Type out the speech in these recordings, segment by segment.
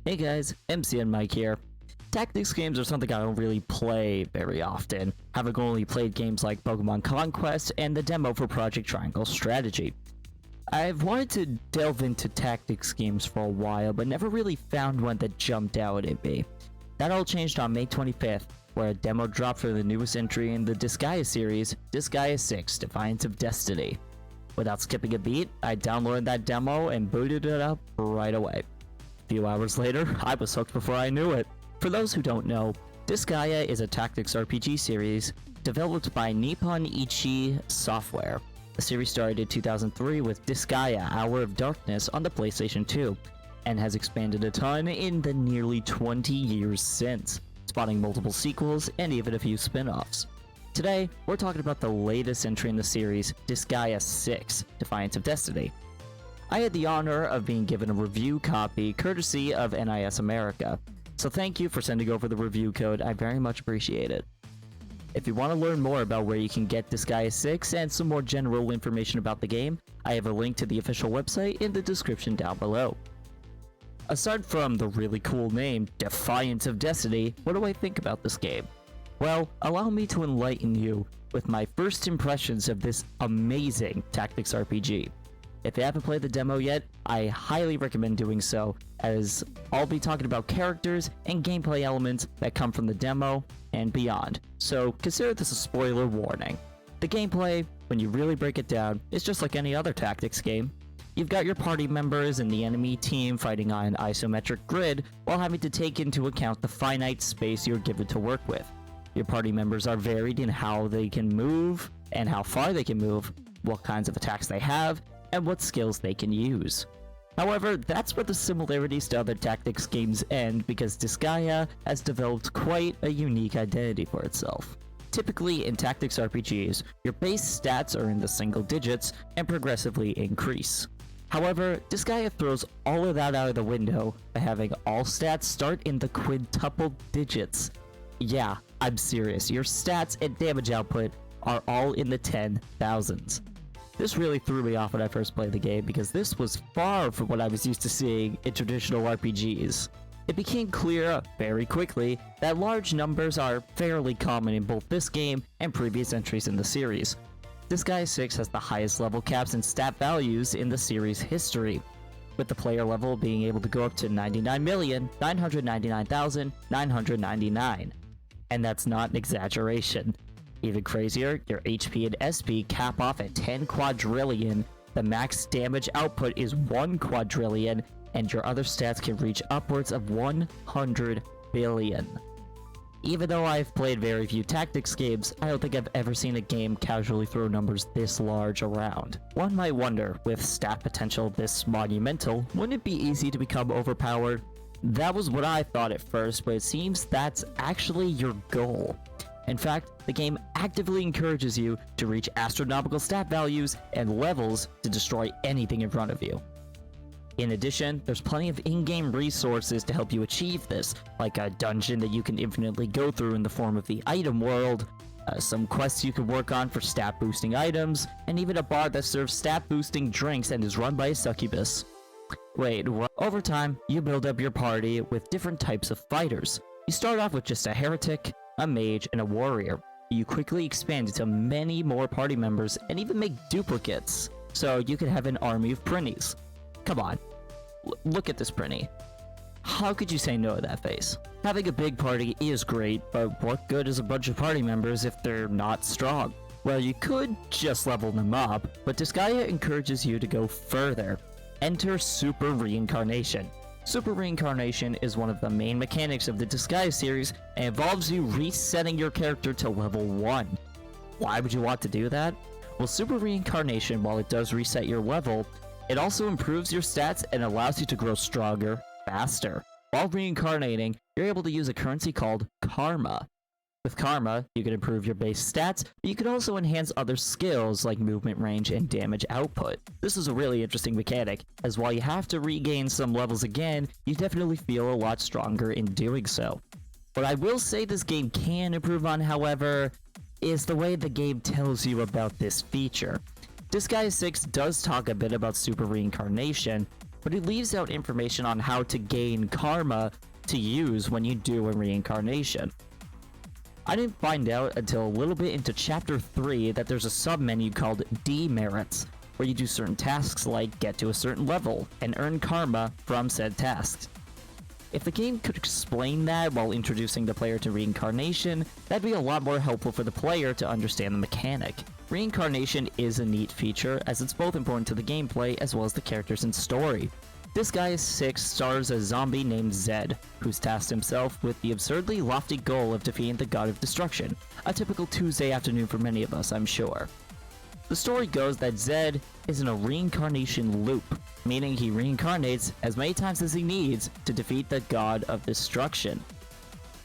Hey guys, MC and Mike here. Tactics games are something I don't really play very often, having only played games like Pokemon Conquest and the demo for Project Triangle Strategy. I've wanted to delve into tactics games for a while, but never really found one that jumped out at me. That all changed on May 25th, where a demo dropped for the newest entry in the Disgaea series, Disgaea 6, Defiance of Destiny. Without skipping a beat, I downloaded that demo and booted it up right away. A few hours later, I was hooked before I knew it. For those who don't know, Disgaea is a tactics RPG series developed by Nippon Ichi Software. The series started in 2003 with Disgaea Hour of Darkness on the PlayStation 2, and has expanded a ton in the nearly 20 years since, spawning multiple sequels and even a few spin-offs. Today, we're talking about the latest entry in the series, Disgaea 6, Defiance of Destiny. I had the honor of being given a review copy courtesy of NIS America, so thank you for sending over the review code, I very much appreciate it. If you want to learn more about where you can get Disgaea 6 and some more general information about the game, I have a link to the official website in the description down below. Aside from the really cool name, Defiance of Destiny, what do I think about this game? Well, allow me to enlighten you with my first impressions of this amazing tactics RPG. If you haven't played the demo yet, I highly recommend doing so, as I'll be talking about characters and gameplay elements that come from the demo and beyond, so consider this a spoiler warning. The gameplay, when you really break it down, is just like any other tactics game. You've got your party members and the enemy team fighting on an isometric grid while having to take into account the finite space you're given to work with. Your party members are varied in how they can move and how far they can move, what kinds of attacks they have, and what skills they can use. However, that's where the similarities to other tactics games end, because Disgaea has developed quite a unique identity for itself. Typically in tactics RPGs, your base stats are in the single digits and progressively increase. However, Disgaea throws all of that out of the window by having all stats start in the quintuple digits. Yeah, I'm serious, your stats and damage output are all in the 10,000s. This really threw me off when I first played the game, because this was far from what I was used to seeing in traditional RPGs. It became clear very quickly that large numbers are fairly common in both this game and previous entries in the series. Disgaea 6 has the highest level caps and stat values in the series history, with the player level being able to go up to 99,999,999. And that's not an exaggeration. Even crazier, your HP and SP cap off at 10 quadrillion, the max damage output is 1 quadrillion, and your other stats can reach upwards of 100 billion. Even though I've played very few tactics games, I don't think I've ever seen a game casually throw numbers this large around. One might wonder, with stat potential this monumental, wouldn't it be easy to become overpowered? That was what I thought at first, but it seems that's actually your goal. In fact, the game actively encourages you to reach astronomical stat values and levels to destroy anything in front of you. In addition, there's plenty of in-game resources to help you achieve this, like a dungeon that you can infinitely go through in the form of the item world, some quests you can work on for stat boosting items, and even a bar that serves stat boosting drinks and is run by a succubus. Wait, what? Over time, you build up your party with different types of fighters. You start off with just a heretic, a mage, and a warrior. You quickly expand into many more party members and even make duplicates, so you can have an army of Prinnies. Come on, look at this Prinny. How could you say no to that face? Having a big party is great, but what good is a bunch of party members if they're not strong? Well, you could just level them up, but Disgaea encourages you to go further. Enter Super Reincarnation. Super Reincarnation is one of the main mechanics of the Disgaea series and involves you resetting your character to level 1. Why would you want to do that? Well, Super Reincarnation, while it does reset your level, it also improves your stats and allows you to grow stronger, faster. While reincarnating, you're able to use a currency called Karma. With Karma, you can improve your base stats, but you can also enhance other skills like movement range and damage output. This is a really interesting mechanic, as while you have to regain some levels again, you definitely feel a lot stronger in doing so. What I will say this game can improve on, however, is the way the game tells you about this feature. Disgaea 6 does talk a bit about Super Reincarnation, but it leaves out information on how to gain karma to use when you do a reincarnation. I didn't find out until a little bit into Chapter 3 that there's a sub-menu called Demerits, where you do certain tasks like get to a certain level and earn karma from said tasks. If the game could explain that while introducing the player to reincarnation, that'd be a lot more helpful for the player to understand the mechanic. Reincarnation is a neat feature, as it's both important to the gameplay as well as the characters and story. Disgaea 6 stars a zombie named Zed, who's tasked himself with the absurdly lofty goal of defeating the God of Destruction, a typical Tuesday afternoon for many of us, I'm sure. The story goes that Zed is in a reincarnation loop, meaning he reincarnates as many times as he needs to defeat the God of Destruction.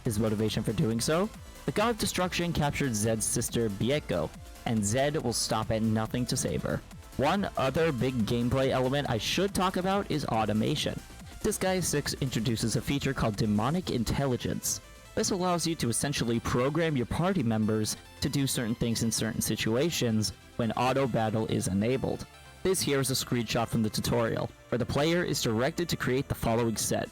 His motivation for doing so? The God of Destruction captured Zed's sister Bieko, and Zed will stop at nothing to save her. One other big gameplay element I should talk about is automation. Disgaea 6 introduces a feature called Demonic Intelligence. This allows you to essentially program your party members to do certain things in certain situations when auto battle is enabled. This here is a screenshot from the tutorial, where the player is directed to create the following set.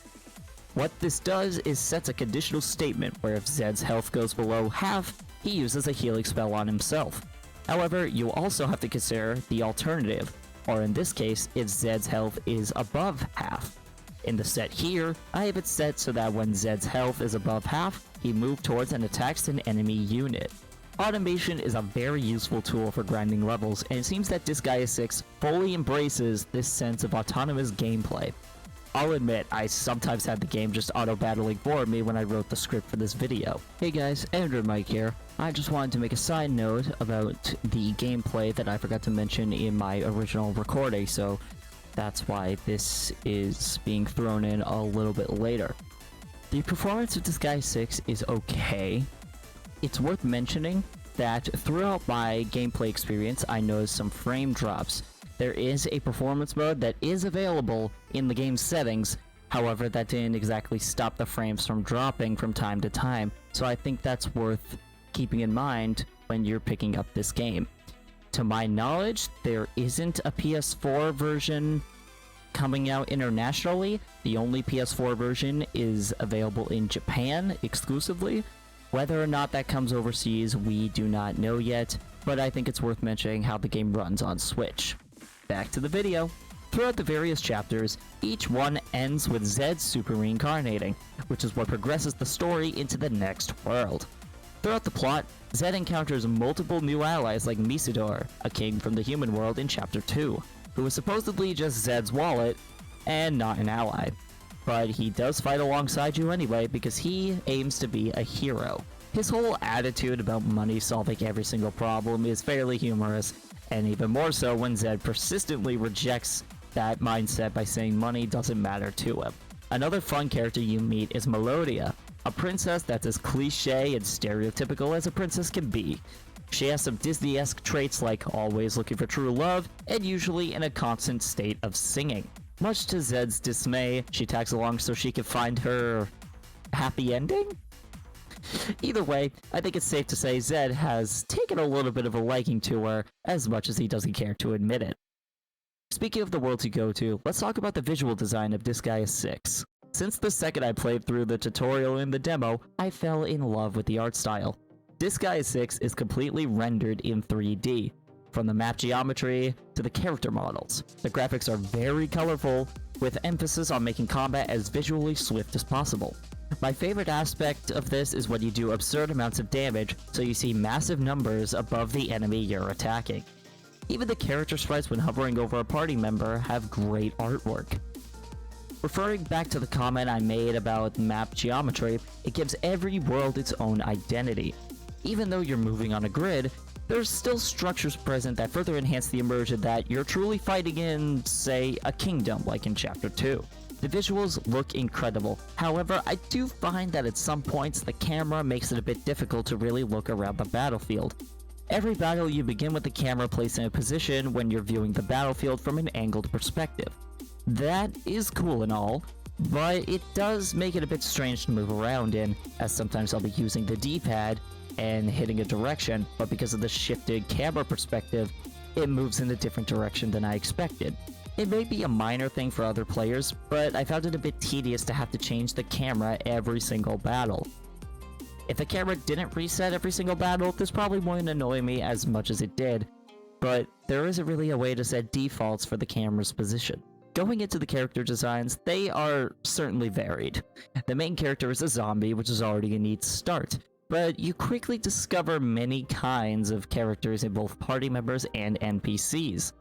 What this does is sets a conditional statement where if Zed's health goes below half, he uses a healing spell on himself. However, you also have to consider the alternative, or in this case, if Zed's health is above half. In the set here, I have it set so that when Zed's health is above half, he moves towards and attacks an enemy unit. Automation is a very useful tool for grinding levels, and it seems that Disgaea 6 fully embraces this sense of autonomous gameplay. I'll admit, I sometimes had the game just auto-battling for me when I wrote the script for this video. Hey guys, Android Mike here. I just wanted to make a side note about the gameplay that I forgot to mention in my original recording, so that's why this is being thrown in a little bit later. The performance of Disgaea 6 is okay. It's worth mentioning that throughout my gameplay experience, I noticed some frame drops. There is a performance mode that is available in the game's settings, however that didn't exactly stop the frames from dropping from time to time, so I think that's worth keeping in mind when you're picking up this game. To my knowledge, there isn't a PS4 version coming out internationally. The only PS4 version is available in Japan exclusively. Whether or not that comes overseas, we do not know yet, but I think it's worth mentioning how the game runs on Switch. Back to the video. Throughout the various chapters, each one ends with Zed super reincarnating, which is what progresses the story into the next world. Throughout the plot, Zed encounters multiple new allies like Misador, a king from the human world in Chapter 2, who is supposedly just Zed's wallet and not an ally. But he does fight alongside you anyway because he aims to be a hero. His whole attitude about money solving every single problem is fairly humorous, and even more so when Zed persistently rejects that mindset by saying money doesn't matter to him. Another fun character you meet is Melodia, a princess that's as cliche and stereotypical as a princess can be. She has some Disney-esque traits like always looking for true love, and usually in a constant state of singing. Much to Zed's dismay, she tags along so she can find her happy ending? Either way, I think it's safe to say Zed has taken a little bit of a liking to her, as much as he doesn't care to admit it. Speaking of the worlds you go to, let's talk about the visual design of Disgaea 6. Since the second I played through the tutorial and the demo, I fell in love with the art style. Disgaea 6 is completely rendered in 3D, from the map geometry to the character models. The graphics are very colorful, with emphasis on making combat as visually swift as possible. My favorite aspect of this is when you do absurd amounts of damage, so you see massive numbers above the enemy you're attacking. Even the character sprites when hovering over a party member have great artwork. Referring back to the comment I made about map geometry, it gives every world its own identity. Even though you're moving on a grid, there's still structures present that further enhance the immersion that you're truly fighting in, say, a kingdom like in Chapter 2. The visuals look incredible, however, I do find that at some points the camera makes it a bit difficult to really look around the battlefield. Every battle you begin with the camera placed in a position when you're viewing the battlefield from an angled perspective. That is cool and all, but it does make it a bit strange to move around in, as sometimes I'll be using the D-pad and hitting a direction, but because of the shifted camera perspective, it moves in a different direction than I expected. It may be a minor thing for other players, but I found it a bit tedious to have to change the camera every single battle. If the camera didn't reset every single battle, this probably wouldn't annoy me as much as it did, but there isn't really a way to set defaults for the camera's position. Going into the character designs, they are certainly varied. The main character is a zombie, which is already a neat start, but you quickly discover many kinds of characters in both party members and NPCs.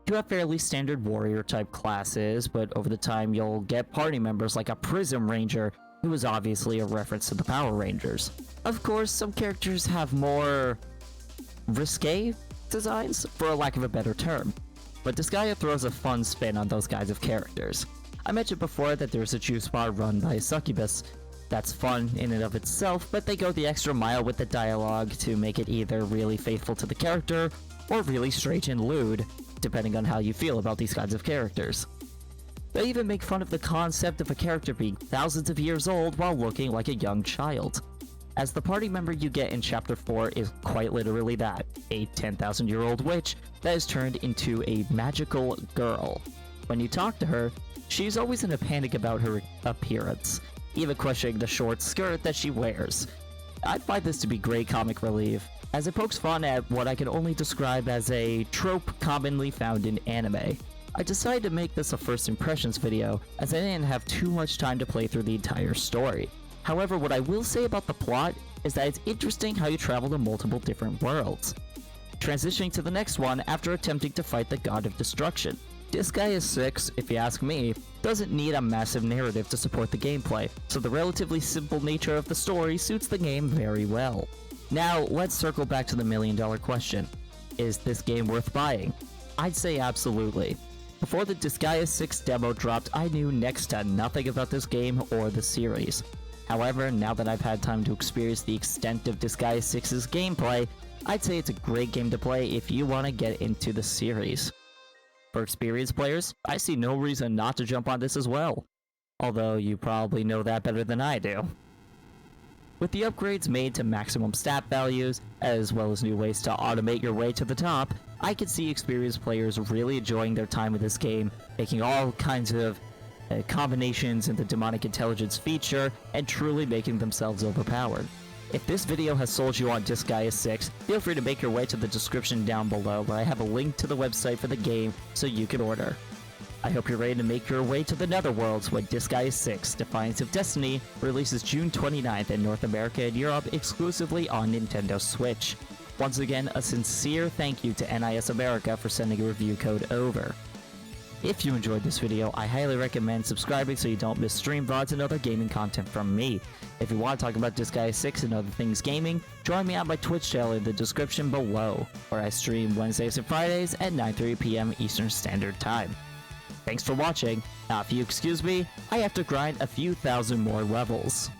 You have fairly standard warrior type classes, but over the time you'll get party members like a Prism Ranger, who is obviously a reference to the Power Rangers. Of course, some characters have more risque designs, for a lack of a better term, but Disgaea throws a fun spin on those kinds of characters. I mentioned before that there's a juice bar run by a succubus. That's fun in and of itself, but they go the extra mile with the dialogue to make it either really faithful to the character, or really strange and lewd, depending on how you feel about these kinds of characters. They even make fun of the concept of a character being thousands of years old while looking like a young child, as the party member you get in Chapter 4 is quite literally that, a 10,000-year-old witch that is turned into a magical girl. When you talk to her, she's always in a panic about her appearance, even questioning the short skirt that she wears. I find this to be great comic relief, as it pokes fun at what I can only describe as a trope commonly found in anime. I decided to make this a first impressions video, as I didn't have too much time to play through the entire story. However, what I will say about the plot is that it's interesting how you travel to multiple different worlds, transitioning to the next one after attempting to fight the god of destruction. Disgaea 6, if you ask me, doesn't need a massive narrative to support the gameplay, so the relatively simple nature of the story suits the game very well. Now, let's circle back to the million-dollar question. Is this game worth buying? I'd say absolutely. Before the Disgaea 6 demo dropped, I knew next to nothing about this game or the series. However, now that I've had time to experience the extent of Disgaea 6's gameplay, I'd say it's a great game to play if you want to get into the series. For experienced players, I see no reason not to jump on this as well, although you probably know that better than I do. With the upgrades made to maximum stat values, as well as new ways to automate your way to the top, I can see experienced players really enjoying their time with this game, making all kinds of combinations in the demonic intelligence feature, and truly making themselves overpowered. If this video has sold you on Disgaea 6, feel free to make your way to the description down below where I have a link to the website for the game so you can order. I hope you're ready to make your way to the Netherworlds when Disgaea 6 Defiance of Destiny releases June 29th in North America and Europe exclusively on Nintendo Switch. Once again, a sincere thank you to NIS America for sending a review code over. If you enjoyed this video, I highly recommend subscribing so you don't miss stream VODs and other gaming content from me. If you want to talk about Disgaea 6 and other things gaming, join me on my Twitch channel in the description below, where I stream Wednesdays and Fridays at 9:30 PM Eastern Standard Time. Thanks for watching. Now if you excuse me, I have to grind a few thousand more levels.